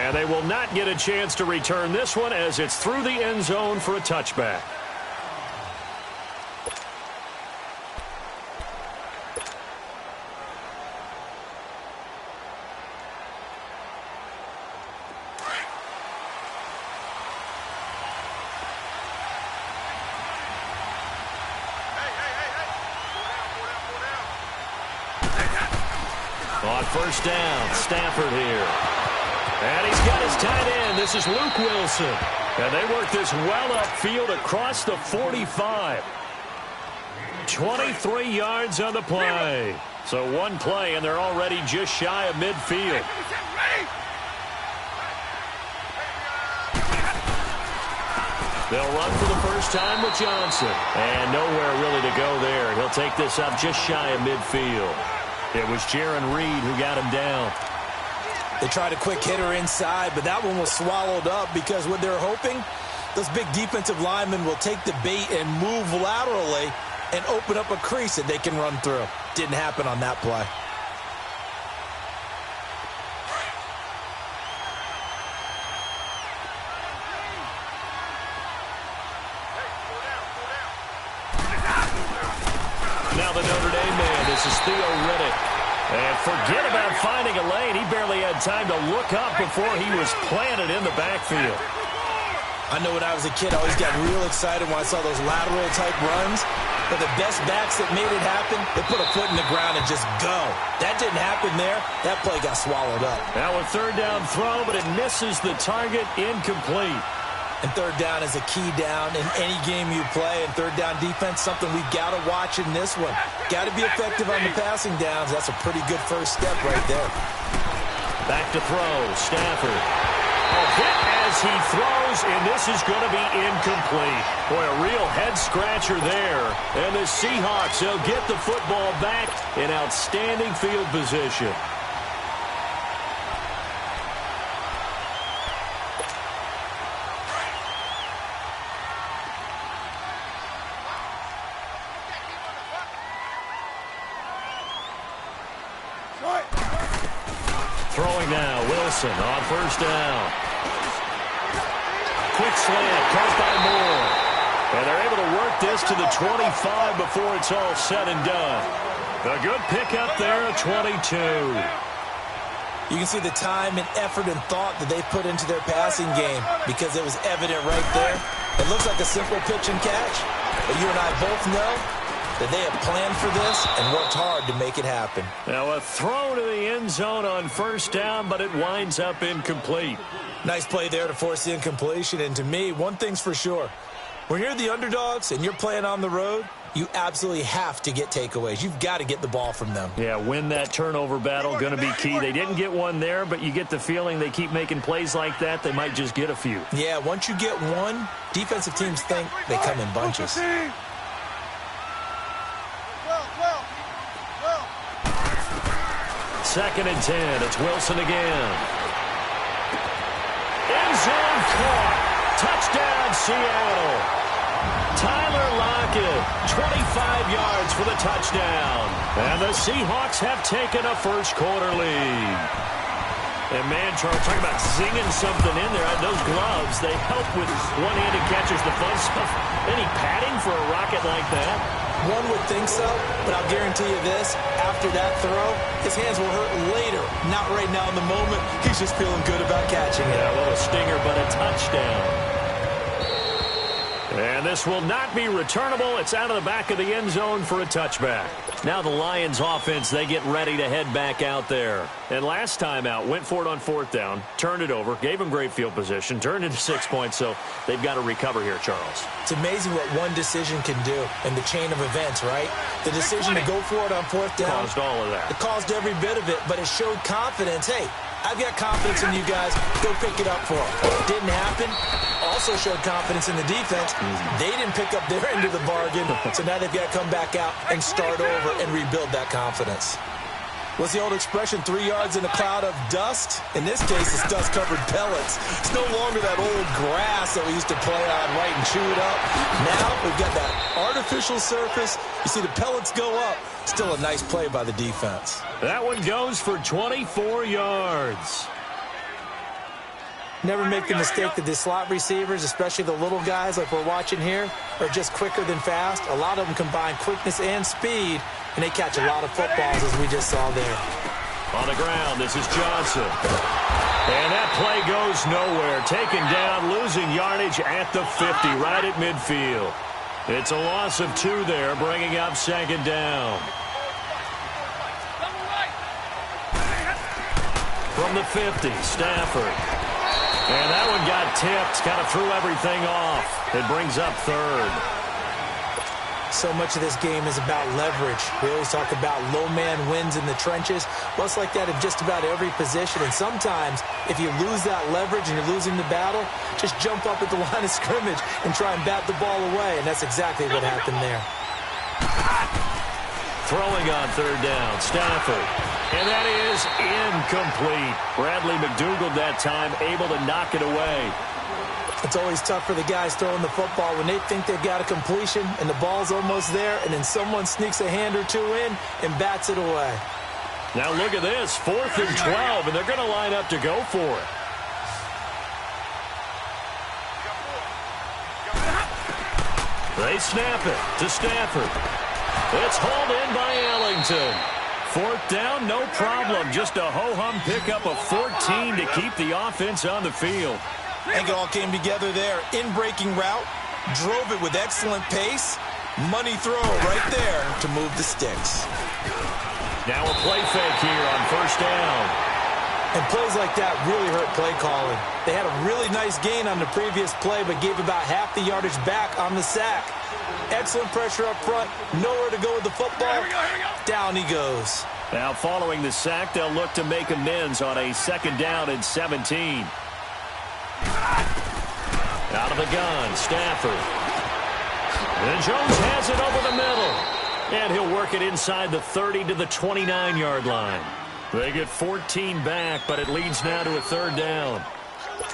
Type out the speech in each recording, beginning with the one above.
And they will not get a chance to return this one as it's through the end zone for a touchback. On first down, Stafford here. And he's got his tight end. This is Luke Wilson. And they work this well upfield across the 45. 23 yards on the play. So one play, and they're already just shy of midfield. They'll run for the first time with Johnson. And nowhere really to go there. He'll take this up just shy of midfield. It was Jaron Reed who got him down. They tried a quick hitter inside, but that one was swallowed up because what they're hoping, those big defensive linemen will take the bait and move laterally and open up a crease that they can run through. Didn't happen on that play. Now the Notre Dame man, this is Theo Riddick. And forget about finding a lane. He barely had time to look up before he was planted in the backfield. I know when I was a kid, I always got real excited when I saw those lateral-type runs. But the best backs that made it happen, they put a foot in the ground and just go. That didn't happen there. That play got swallowed up. Now a third down throw, but it misses the target, incomplete. And third down is a key down in any game you play. And third down defense, something we've got to watch in this one. Got to be effective on the passing downs. That's a pretty good first step right there. Back to throw, Stafford. A hit as he throws, and this is going to be incomplete. Boy, a real head-scratcher there. And the Seahawks, they'll get the football back in outstanding field position. Throwing now, Wilson on first down. Quick slant, caught by Moore. And they're able to work this to the 25 before it's all said and done. A good pickup there at 22. You can see the time and effort and thought that they put into their passing game because it was evident right there. It looks like a simple pitch and catch, but you and I both know that they have planned for this and worked hard to make it happen. Now a throw to the end zone on first down, but it winds up incomplete. Nice play there to force the incompletion. And to me, one thing's for sure. When you're the underdogs and you're playing on the road, you absolutely have to get takeaways. You've got to get the ball from them. Yeah, win that turnover battle, going to be key. They didn't get one there, but you get the feeling they keep making plays like that, they might just get a few. Yeah, once you get one, defensive teams think they come in bunches. Second and 10. It's Wilson again. End zone caught. Touchdown, Seattle. Tyler Lockett, 25 yards for the touchdown. And the Seahawks have taken a first-quarter lead. And, man, Charles, talking about zinging something in there. Those gloves, they help with one-handed catches, the fun stuff. Any padding for a rocket like that? One would think so, but I'll guarantee you this. After that throw, his hands will hurt later. Not right now in the moment. He's just feeling good about catching it. Yeah, a little stinger, but a touchdown. And this will not be returnable. It's out of the back of the end zone for a touchback. Now the Lions offense, they get ready to head back out there. And last time out, went for it on fourth down, turned it over, gave them great field position, turned into 6 points, so they've got to recover here, Charles. It's amazing what one decision can do in the chain of events, right? The decision to go for it on fourth down. Caused all of that. It caused every bit of it, but it showed confidence. Hey, I've got confidence in you guys. Go pick it up for them. Didn't happen. Also showed confidence in the defense. They didn't pick up their end of the bargain, so now they've got to come back out and start over and rebuild that confidence. What's the old expression, 3 yards in a cloud of dust? In this case, it's dust-covered pellets. It's no longer that old grass that we used to play on, right, and chew it up. Now we've got that artificial surface. You see the pellets go up. Still a nice play by the defense. That one goes for 24 yards. Never make the mistake that the slot receivers, especially the little guys like we're watching here, are just quicker than fast. A lot of them combine quickness and speed, and they catch a lot of footballs, as we just saw there. On the ground, this is Johnson. And that play goes nowhere. Taken down, losing yardage at the 50, right at midfield. It's a loss of 2 there, bringing up second down. From the 50, Stafford. And that one got tipped, kind of threw everything off. It brings up third. So much of this game is about leverage. We always talk about low man wins in the trenches. Well, it's like that in just about every position. And sometimes, if you lose that leverage and you're losing the battle, just jump up at the line of scrimmage and try and bat the ball away. And that's exactly what happened there. Throwing on third down, Stafford. And that is incomplete. Bradley McDougald that time able to knock it away. It's always tough for the guys throwing the football when they think they've got a completion and the ball's almost there, and then someone sneaks a hand or 2 in and bats it away. Now look at this, 4th and 12, and they're going to line up to go for it. They snap it to Stafford. It's hauled in by Ellington. 4th down, no problem. Just a ho-hum pickup of 14 to keep the offense on the field. I think it all came together there. In-breaking route, drove it with excellent pace. Money throw right there to move the sticks. Now a play fake here on 1st down. And plays like that really hurt play calling. They had a really nice gain on the previous play, but gave about half the yardage back on the sack. Excellent pressure up front. Nowhere to go with the football. Down he goes. Now following the sack, they'll look to make amends on a 2nd down and 17. Out of the gun, Stafford. And Jones has it over the middle. And he'll work it inside the 30 to the 29-yard line. They get 14 back, but it leads now to a 3rd down.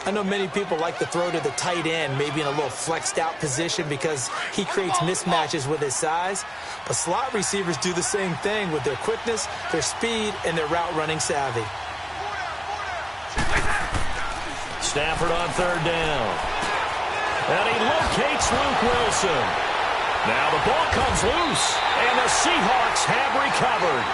I know many people like to throw to the tight end, maybe in a little flexed out position because he creates mismatches with his size. But slot receivers do the same thing with their quickness, their speed, and their route running savvy. Stafford on 3rd down. And he locates Luke Wilson. Now the ball comes loose, and the Seahawks have recovered.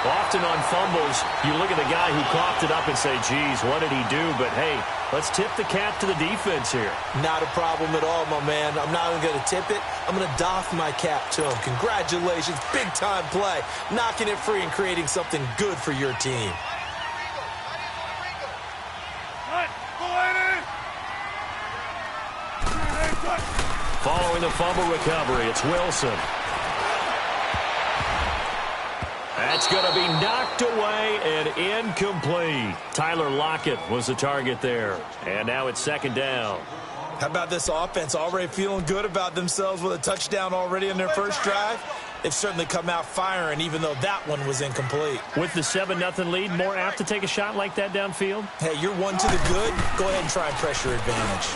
Often on fumbles, you look at the guy who coughed it up and say, geez, what did he do? But, hey, let's tip the cap to the defense here. Not a problem at all, my man. I'm not even going to tip it. I'm going to doff my cap to him. Congratulations, big-time play. Knocking it free and creating something good for your team. Following the fumble recovery, it's Wilson. That's going to be knocked away and incomplete. Tyler Lockett was the target there. And now it's 2nd down. How about this offense already feeling good about themselves with a touchdown already in their first drive? They've certainly come out firing, even though that one was incomplete. With the 7-0 lead, more apt to take a shot like that downfield? Hey, you're 1 to the good. Go ahead and try and pressure advantage.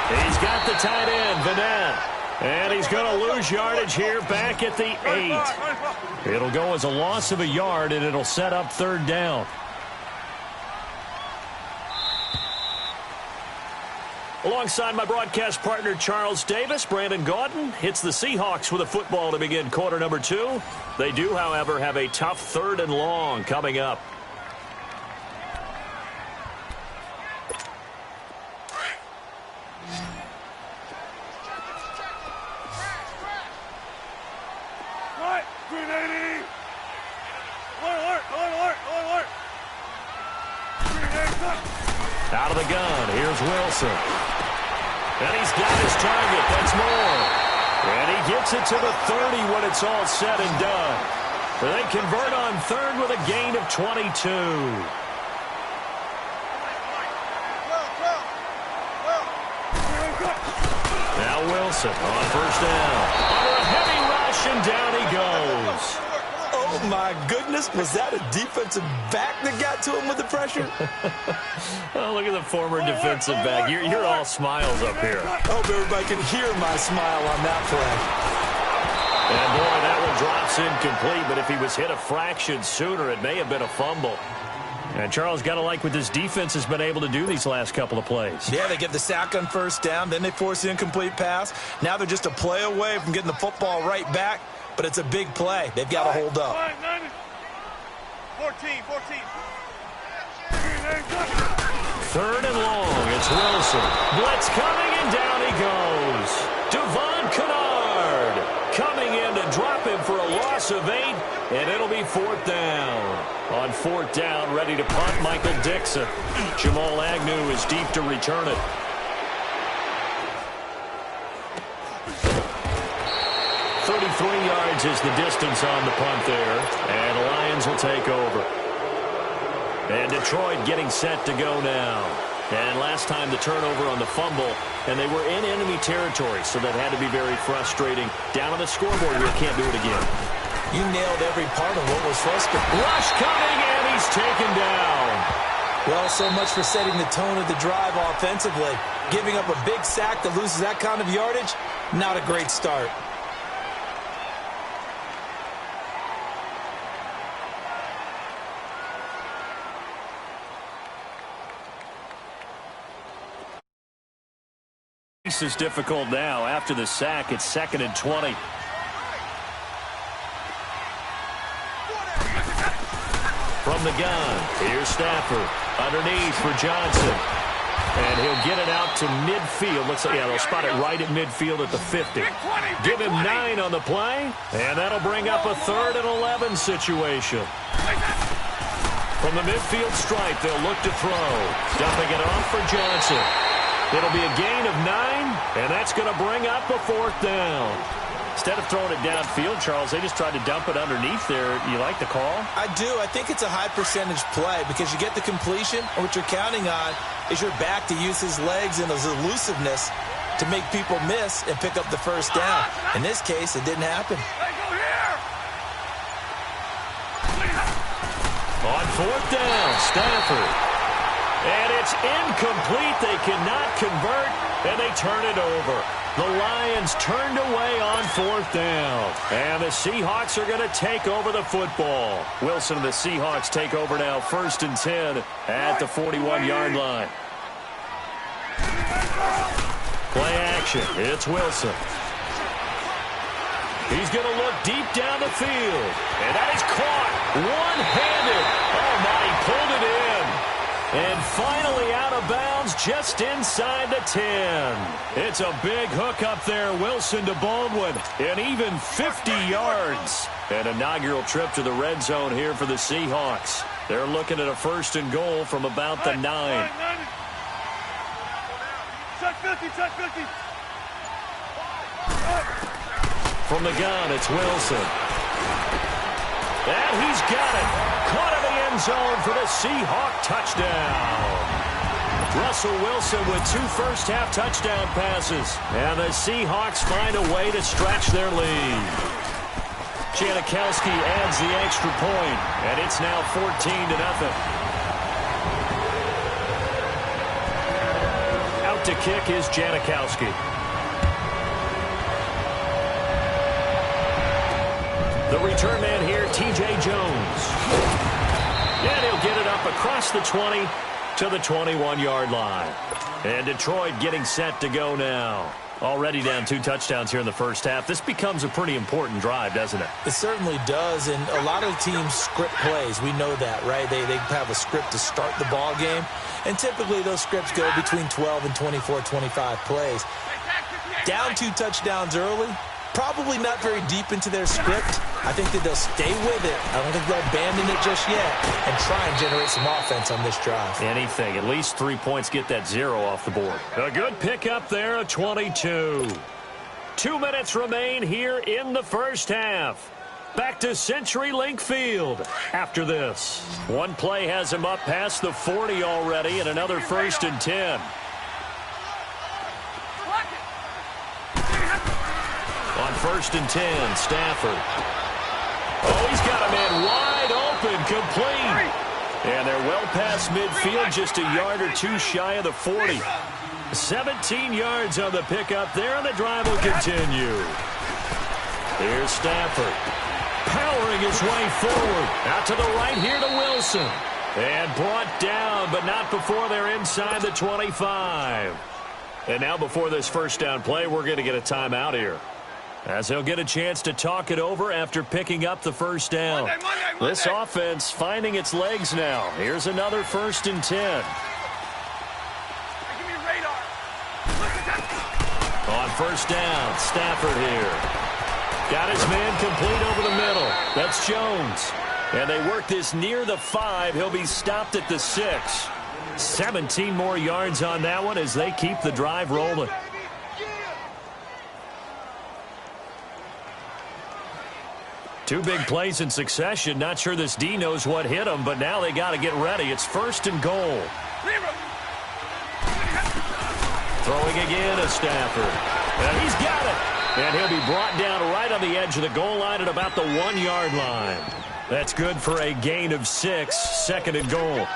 He's got the tight end, Vanette. And he's going to lose yardage here back at the 8. It'll go as a loss of a yard, and it'll set up 3rd down. Alongside my broadcast partner, Charles Davis, Brandon Gaudin hits the Seahawks with a football to begin quarter number 2. They do, however, have a tough 3rd and long coming up. Out of the gun, here's Wilson. And he's got his target, that's more. And he gets it to the 30 when it's all said and done. They convert on 3rd with a gain of 22. Now Wilson on 1st down. Under a heavy rush, and down he goes. Oh, my goodness. Was that a defensive back that got to him with the pressure? Oh, look at the former defensive back. You're all smiles up here. I hope everybody can hear my smile on that play. And, boy, that one drops incomplete, but if he was hit a fraction sooner, it may have been a fumble. And Charles, got to like what this defense has been able to do these last couple of plays. Yeah, they get the sack on first down, then they force the incomplete pass. Now they're just a play away from getting the football right back, but it's a big play. They've got to hold up. 14. Third and long. It's Wilson. Blitz coming, and down he goes. Devon Kennard coming in to drop him for a loss of 8, and it'll be fourth down. On fourth down, ready to punt, Michael Dixon. Jamal Agnew is deep to return it. Yards is the distance on the punt there, and the Lions will take over. And Detroit getting set to go now. And last time the turnover on the fumble, and they were in enemy territory, so that had to be very frustrating. Down on the scoreboard here, can't do it again. You nailed every part of what was frustrating. Rush coming, and he's taken down. Well, so much for setting the tone of the drive offensively. Giving up a big sack that loses that kind of yardage, not a great start. This is difficult now. After the sack, it's 2nd and 20. From the gun, here's Stafford. Underneath for Johnson. And he'll get it out to midfield. Looks like, yeah, they'll spot it right at midfield at the 50. Give him 9 on the play, and that'll bring up a 3rd and 11 situation. From the midfield stripe, they'll look to throw. Dumping it off for Johnson. It'll be a gain of 9, and that's going to bring up a 4th down. Instead of throwing it downfield, Charles, they just tried to dump it underneath there. You like the call? I do. I think it's a high-percentage play because you get the completion, and what you're counting on is your back to use his legs and his elusiveness to make people miss and pick up the first down. In this case, it didn't happen. On 4th down, Stafford. And it's incomplete. They cannot convert, and they turn it over. The Lions turned away on 4th down. And the Seahawks are going to take over the football. Wilson and the Seahawks take over now, 1st and 10 at the 41-yard line. Play action. It's Wilson. He's going to look deep down the field. And that is caught one-handed. Oh, my, he pulled it in. And finally out of bounds just inside the 10. It's a big hook up there. Wilson to Baldwin. And even 50 yards. An inaugural trip to the red zone here for the Seahawks. They're looking at a 1st and goal from about the 9. Check 50. From the gun, it's Wilson. And he's got it. Caught in the end zone for the Seahawk touchdown. Russell Wilson with 2 first-half touchdown passes. And the Seahawks find a way to stretch their lead. Janikowski adds the extra point, and it's now 14-0. Out to kick is Janikowski. The return man here, T.J. Jones. And he'll get it up across the 20 to the 21-yard line. And Detroit getting set to go now. Already down 2 touchdowns here in the first half. This becomes a pretty important drive, doesn't it? It certainly does, and a lot of teams script plays. We know that, right? They have a script to start the ball game, and typically those scripts go between 12 and 24, 25 plays. Down 2 touchdowns early, probably not very deep into their script. I think that they'll stay with it. I don't think they'll abandon it just yet and try and generate some offense on this drive. Anything. At least 3 points, get that 0 off the board. A good pickup there, a 22. 2 minutes remain here in the first half. Back to CenturyLink Field after this. One play has him up past the 40 already, and another 1st and 10. On 1st and 10, Stafford. Oh, he's got a man wide open, complete. And they're well past midfield, just a yard or 2 shy of the 40. 17 yards on the pickup there, and the drive will continue. Here's Stafford. Powering his way forward. Out to the right here to Wilson. And brought down, but not before they're inside the 25. And now before this first down play, we're going to get a timeout here, as he'll get a chance to talk it over after picking up the first down. Monday. This offense finding its legs now. Here's another 1st and 10. Hey, give me radar. On first down, Stafford here. Got his man complete over the middle. That's Jones. And they work this near the 5. He'll be stopped at the 6. 17 more yards on that one as they keep the drive rolling. Two big plays in succession. Not sure this D knows what hit him, but now they got to get ready. It's 1st and goal. Throwing again is Stafford. And he's got it. And he'll be brought down right on the edge of the goal line at about the 1-yard line. That's good for a gain of 6. 2nd and goal.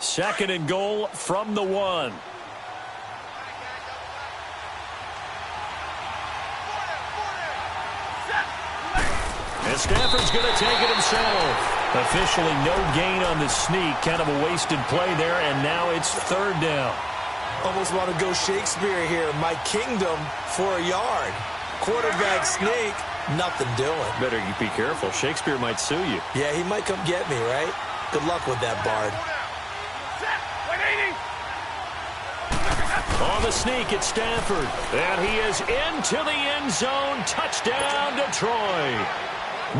2nd and goal from the 1. And Stafford's going to take it himself. Officially no gain on the sneak. Kind of a wasted play there, and now it's 3rd down. Almost want to go Shakespeare here. My kingdom for a yard. Quarterback sneak, nothing doing. Better you be careful. Shakespeare might sue you. Yeah, he might come get me, right? Good luck with that, Bard. On the sneak, it's Stafford. And he is into the end zone. Touchdown, Detroit.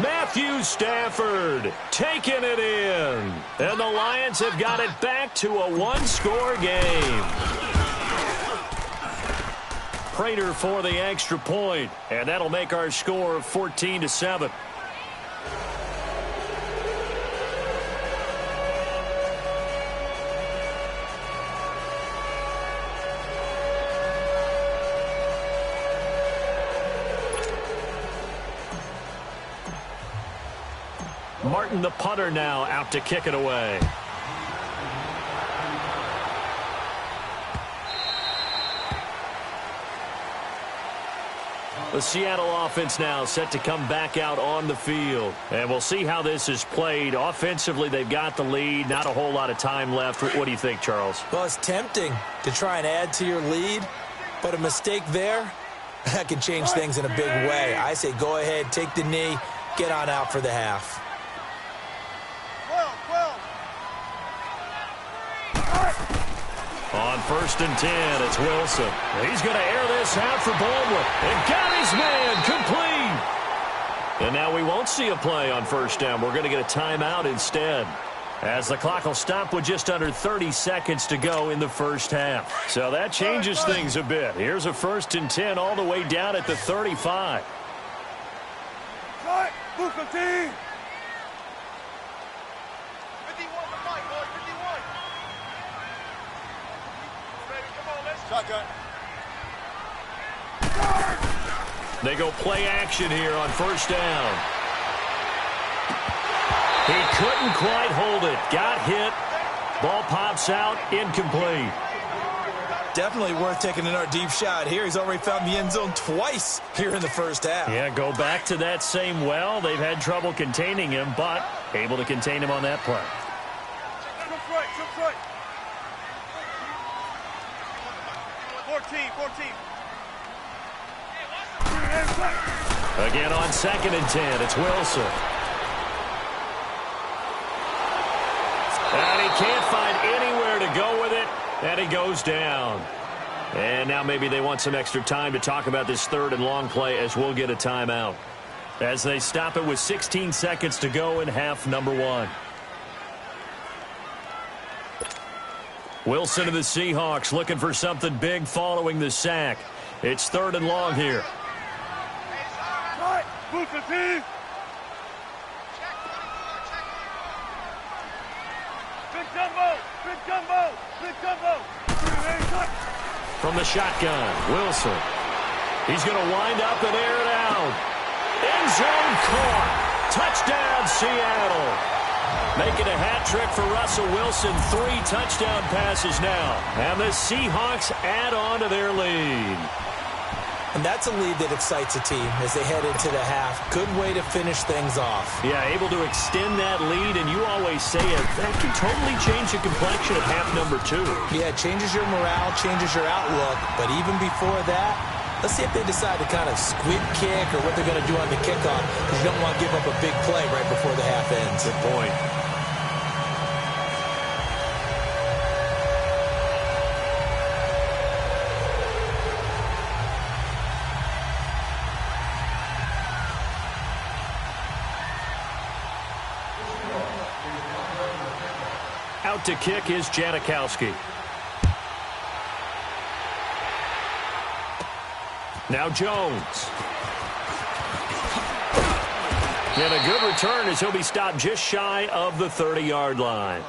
Matthew Stafford taking it in. And the Lions have got it back to a 1-score game. Prater for the extra point. And that'll make our score 14-7. Martin, the punter, now out to kick it away. The Seattle offense now set to come back out on the field. And we'll see how this is played. Offensively, they've got the lead. Not a whole lot of time left. What do you think, Charles? Well, it's tempting to try and add to your lead, but a mistake there, that can change things in a big way. I say go ahead, take the knee, get on out for the half. On 1st and 10, it's Wilson. He's going to air this out for Baldwin. And got his man complete. And now we won't see a play on 1st down. We're going to get a timeout instead, as the clock will stop with just under 30 seconds to go in the first half. So that changes things a bit. Here's a 1st and 10 all the way down at the 35. They go play action here on 1st down. He couldn't quite hold it. Got hit. Ball pops out. Incomplete. Definitely worth taking another deep shot here. He's already found the end zone twice here in the first half. Yeah, go back to that same well. They've had trouble containing him, but able to contain him on that play. Right. 14. Again on 2nd and 10, it's Wilson. And he can't find anywhere to go with it, and he goes down. And now maybe they want some extra time to talk about this 3rd and long play, as we'll get a timeout, as they stop it with 16 seconds to go in half number 1. Wilson of the Seahawks looking for something big following the sack. It's 3rd and long here. Big jumbo. From the shotgun, Wilson. He's going to wind up and air it out. End zone caught. Touchdown, Seattle. Making a hat trick for Russell Wilson. 3 touchdown passes now. And the Seahawks add on to their lead. And that's a lead that excites a team as they head into the half. Good way to finish things off. Yeah, able to extend that lead, and you always say it. That can totally change the complexion of half number 2. Yeah, it changes your morale, changes your outlook. But even before that, let's see if they decide to kind of squib kick or what they're going to do on the kickoff, because you don't want to give up a big play right before the half ends. Good point. Out to kick is Janikowski. Now Jones. And a good return as he'll be stopped just shy of the 30-yard line.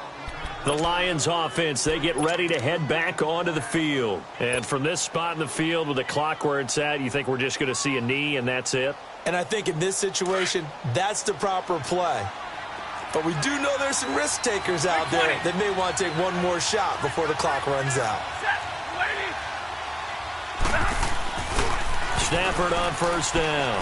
The Lions offense, they get ready to head back onto the field. And from this spot in the field with the clock where it's at, you think we're just going to see a knee and that's it? And I think in this situation, that's the proper play. But we do know there's some risk takers out there that may want to take one more shot before the clock runs out. Stafford on first down.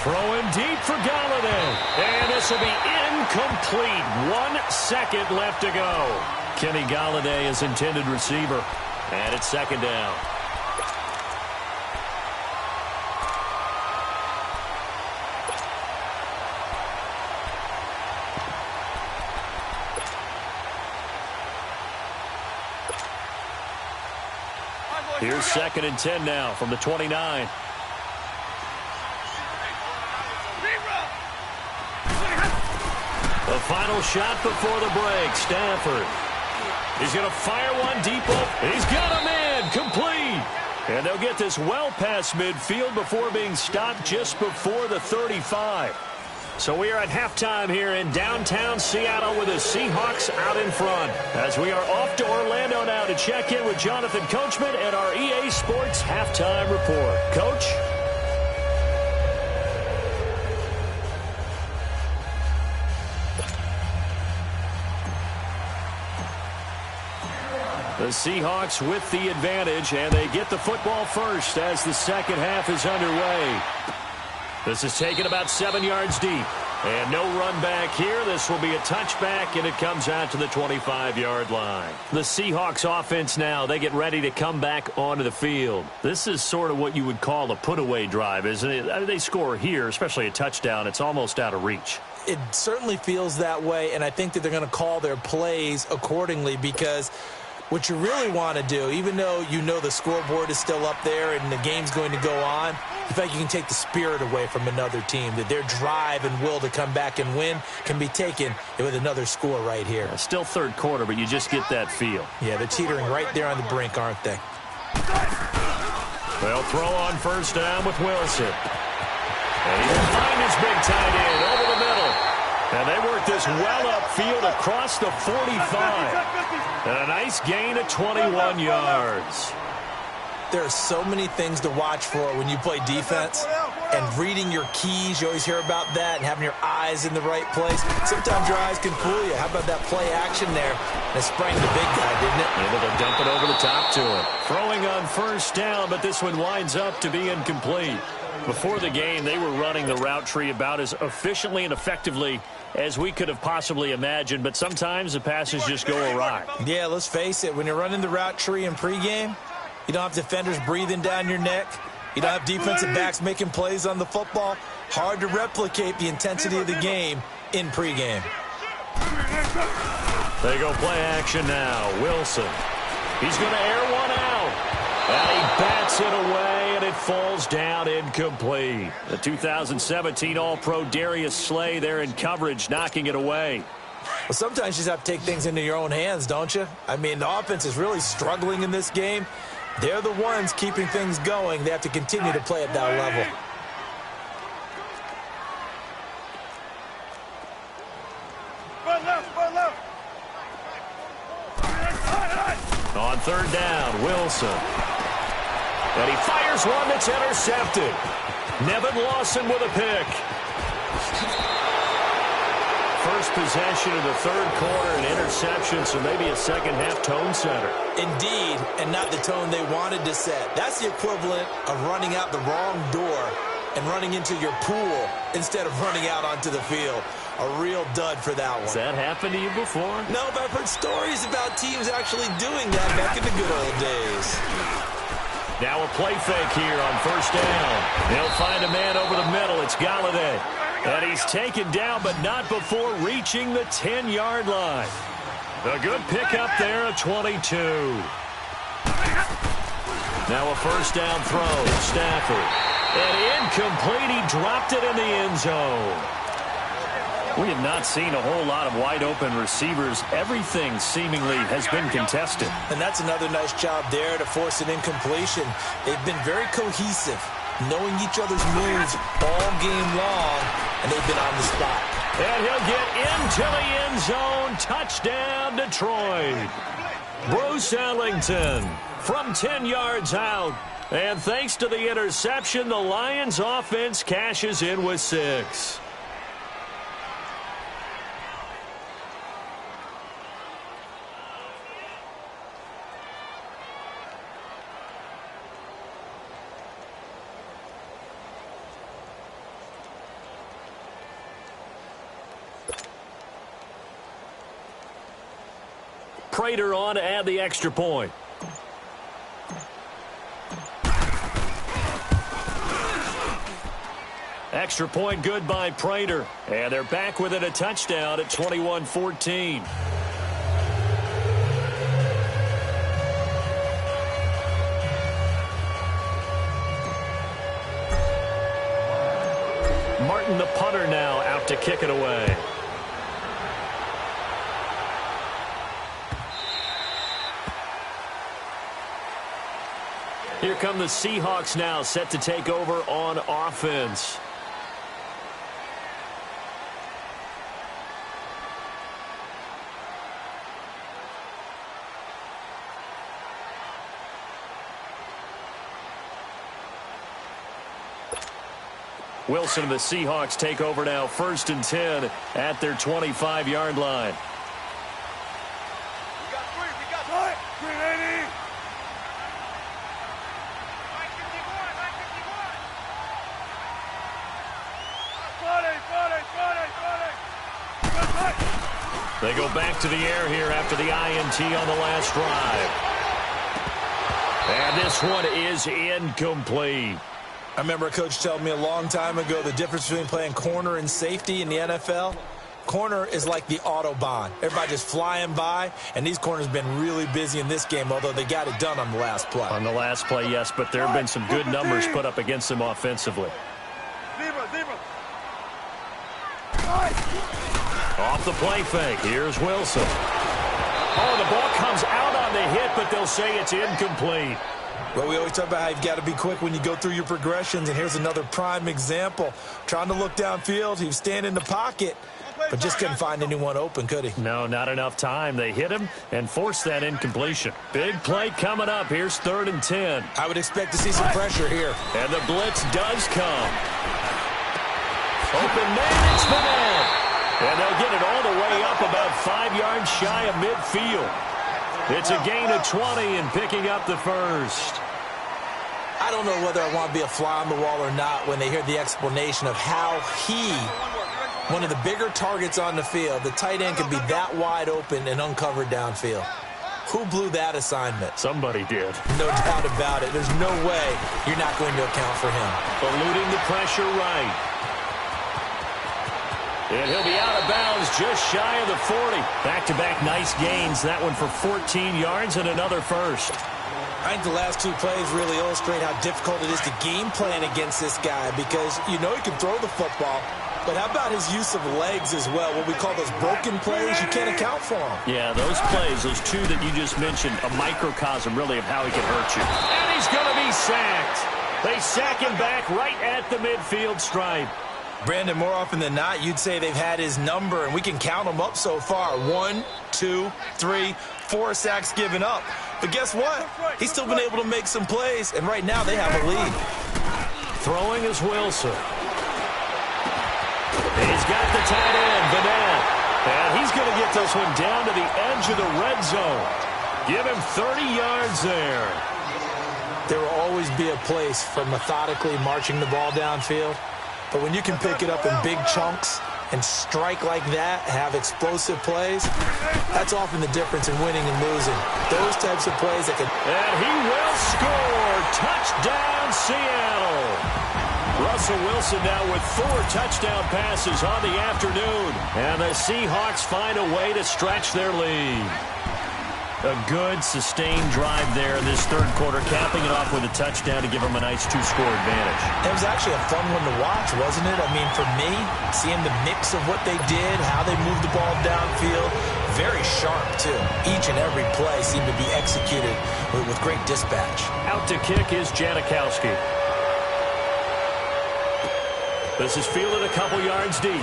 Throwing deep for Galladay. And this will be incomplete. 1 second left to go. Kenny Galladay is intended receiver. And it's second down. Here's 2nd and 10 now from the 29. The final shot before the break. Stafford. He's going to fire one deep open. He's got him in. Complete. And they'll get this well past midfield before being stopped just before the 35. So we are at halftime here in downtown Seattle with the Seahawks out in front. As we are off to Orlando now to check in with Jonathan Coachman and our EA Sports halftime report. Coach? The Seahawks with the advantage, and they get the football first as the second half is underway. This is taken about 7 yards deep. And no run back here. This will be a touchback, and it comes out to the 25-yard line. The Seahawks offense now, they get ready to come back onto the field. This is sort of what you would call a put-away drive, isn't it? I mean, they score here, especially a touchdown. It's almost out of reach. It certainly feels that way, and I think that they're going to call their plays accordingly, because what you really want to do, even though you know the scoreboard is still up there and the game's going to go on, in fact, you can take the spirit away from another team, that their drive and will to come back and win can be taken with another score right here. Still third quarter, but you just get that feel. Yeah, they're teetering right there on the brink, aren't they? They'll throw on first down with Wilson. And he will find his big tight end over the middle. And they work this well upfield across the 45. And a nice gain of 21 yards. There are so many things to watch for when you play defense. And reading your keys, you always hear about that, and having your eyes in the right place. Sometimes your eyes can fool you. How about that play action there? And it sprang the big guy, didn't it? Able to dump it over the top to him. Throwing on first down, but this one winds up to be incomplete. Before the game, they were running the route tree about as efficiently and effectively as we could have possibly imagined, but sometimes the passes just go awry. Yeah, let's face it. When you're running the route tree in pregame, you don't have defenders breathing down your neck. You don't have defensive backs making plays on the football. Hard to replicate the intensity of the game in pregame. They go play action now. Wilson. He's going to air one out. And he bats it away, and it falls down incomplete. The 2017 All-Pro Darius Slay there in coverage, knocking it away. Well, sometimes you just have to take things into your own hands, don't you? I mean, the offense is really struggling in this game. They're the ones keeping things going. They have to continue to play at that level. On third down, Wilson. And he fires one that's intercepted. Nevin Lawson with a pick. First possession of the third quarter, an interception, so maybe a second-half tone setter. Indeed, and not the tone they wanted to set. That's the equivalent of running out the wrong door and running into your pool instead of running out onto the field. A real dud for that one. Has that happened to you before? No, but I've heard stories about teams actually doing that back in the good old days. Now a play fake here on first down. They'll find a man over the middle. It's Galladay. And he's taken down, but not before reaching the 10-yard line. A good pickup there at 22. Now a first down throw. Stafford. And incomplete. He dropped it in the end zone. We have not seen a whole lot of wide-open receivers. Everything seemingly has been contested. And that's another nice job there to force an incompletion. They've been very cohesive, knowing each other's moves all game long, and they've been on the spot. And he'll get into the end zone. Touchdown, Detroit. Bruce Ellington from 10 yards out. And thanks to the interception, the Lions offense cashes in with 6. Prater on to add the extra point. Extra point good by Prater. And they're back within a touchdown at 21-14. Martin, the punter, now out to kick it away. Here come the Seahawks now, set to take over on offense. Wilson and the Seahawks take over now, 1st and 10 at their 25-yard line. We got 3, 380. 40. They go back to the air here after the INT on the last drive. And this one is incomplete. I remember a coach telling me a long time ago the difference between playing corner and safety in the NFL. Corner is like the Autobahn. Everybody just flying by, and these corners have been really busy in this game, although they got it done on the last play. On the last play, yes, but there have been some good numbers put up against them offensively. Zebra. Off the play fake, here's Wilson. Oh, the ball comes out on the hit, but they'll say it's incomplete. Well, we always talk about how you've got to be quick when you go through your progressions, and here's another prime example. Trying to look downfield, he was standing in the pocket, but just couldn't find anyone open, could he? No, not enough time. They hit him and forced that incompletion. Big play coming up. Here's 3rd and 10. I would expect to see some pressure here. And the blitz does come. Open man, it's man. And they'll get it all the way up about 5 yards shy of midfield. It's a gain of 20 and picking up the first. I don't know whether I want to be a fly on the wall or not when they hear the explanation of how he, one of the bigger targets on the field, the tight end, can be that wide open and uncovered downfield. Who blew that assignment? Somebody did. No doubt about it. There's no way you're not going to account for him. Eluding the pressure right. And he'll be out of bounds just shy of the 40. Back-to-back nice gains. That one for 14 yards and another first. I think the last 2 plays really illustrate how difficult it is to game plan against this guy because you know he can throw the football, but how about his use of legs as well? What we call those broken plays, you can't account for them. Yeah, those plays, those 2 that you just mentioned, a microcosm really of how he can hurt you. And he's going to be sacked. They sack him back right at the midfield stripe. Brandon, more often than not, you'd say they've had his number, and we can count them up so far. 1, 2, 3, 4 sacks given up. But guess what? He's still been able to make some plays, and right now they have a lead. Throwing is Wilson. He's got the tight end, Vanette. get this one down to the edge of the red zone. Give him 30 yards there. There will always be a place for methodically marching the ball downfield. But when you can pick it up in big chunks and strike like that, have explosive plays, that's often the difference in winning and losing. Those types of plays that can... And he will score. Touchdown, Seattle. Russell Wilson now with 4 touchdown passes on the afternoon. And the Seahawks find a way to stretch their lead. A good, sustained drive there in this third quarter, capping it off with a touchdown to give them a nice 2-score advantage. It was actually a fun one to watch, wasn't it? I mean, for me, seeing the mix of what they did, how they moved the ball downfield, very sharp, too. Each and every play seemed to be executed with great dispatch. Out to kick is Janikowski. This is fielded a couple yards deep.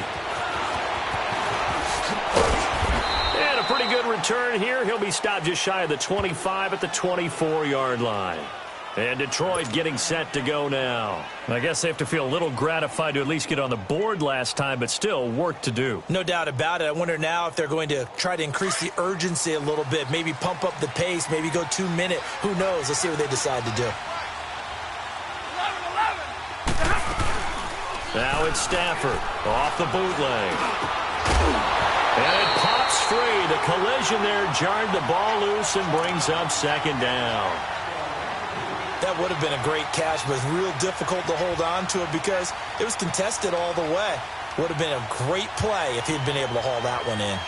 And a pretty good return here. He'll be stopped just shy of the 25 at the 24-yard line. And Detroit getting set to go now. I guess they have to feel a little gratified to at least get on the board last time, but still work to do. No doubt about it. I wonder now if they're going to try to increase the urgency a little bit, maybe pump up the pace, maybe go 2-minute. Who knows? Let's see what they decide to do. Now it's Stafford off the bootleg. And it pops free. The collision there jarred the ball loose and brings up second down. That would have been a great catch, but it's real difficult to hold on to it because it was contested all the way. Would have been a great play if he'd been able to haul that one in.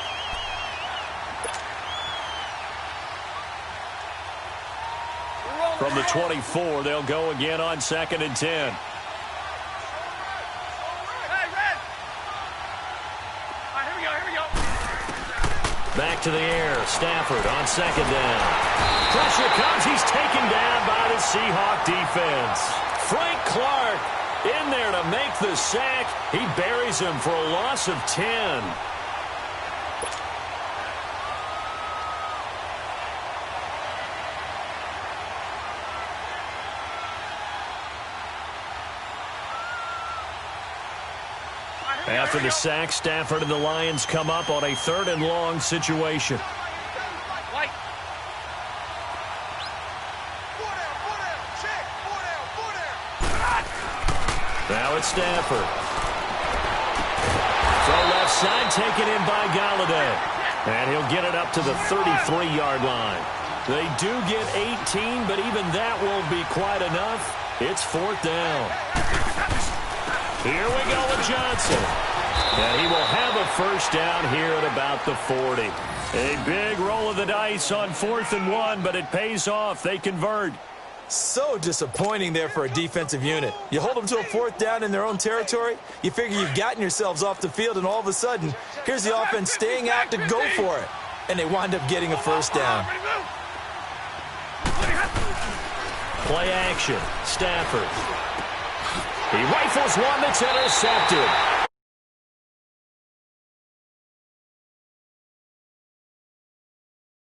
From the 24, they'll go again on 2nd and 10. Back to the air. Stafford on 2nd down. Pressure comes. He's taken down by the Seahawk defense. Frank Clark in there to make the sack. He buries him for a loss of 10. After the sack, Stafford and the Lions come up on a 3rd and long situation. Now it's Stafford. Throw left side, taken in by Galladay. And he'll get it up to the 33-yard line. They do get 18, but even that won't be quite enough. It's 4th down. Here we go with Johnson. And he will have a first down here at about the 40. A big roll of the dice on 4th and 1, but it pays off. They convert. So disappointing there for a defensive unit. You hold them to a 4th down in their own territory, you figure you've gotten yourselves off the field, and all of a sudden, here's the offense staying out to go for it. And they wind up getting a first down. Play action. Stafford. He rifles one that's intercepted.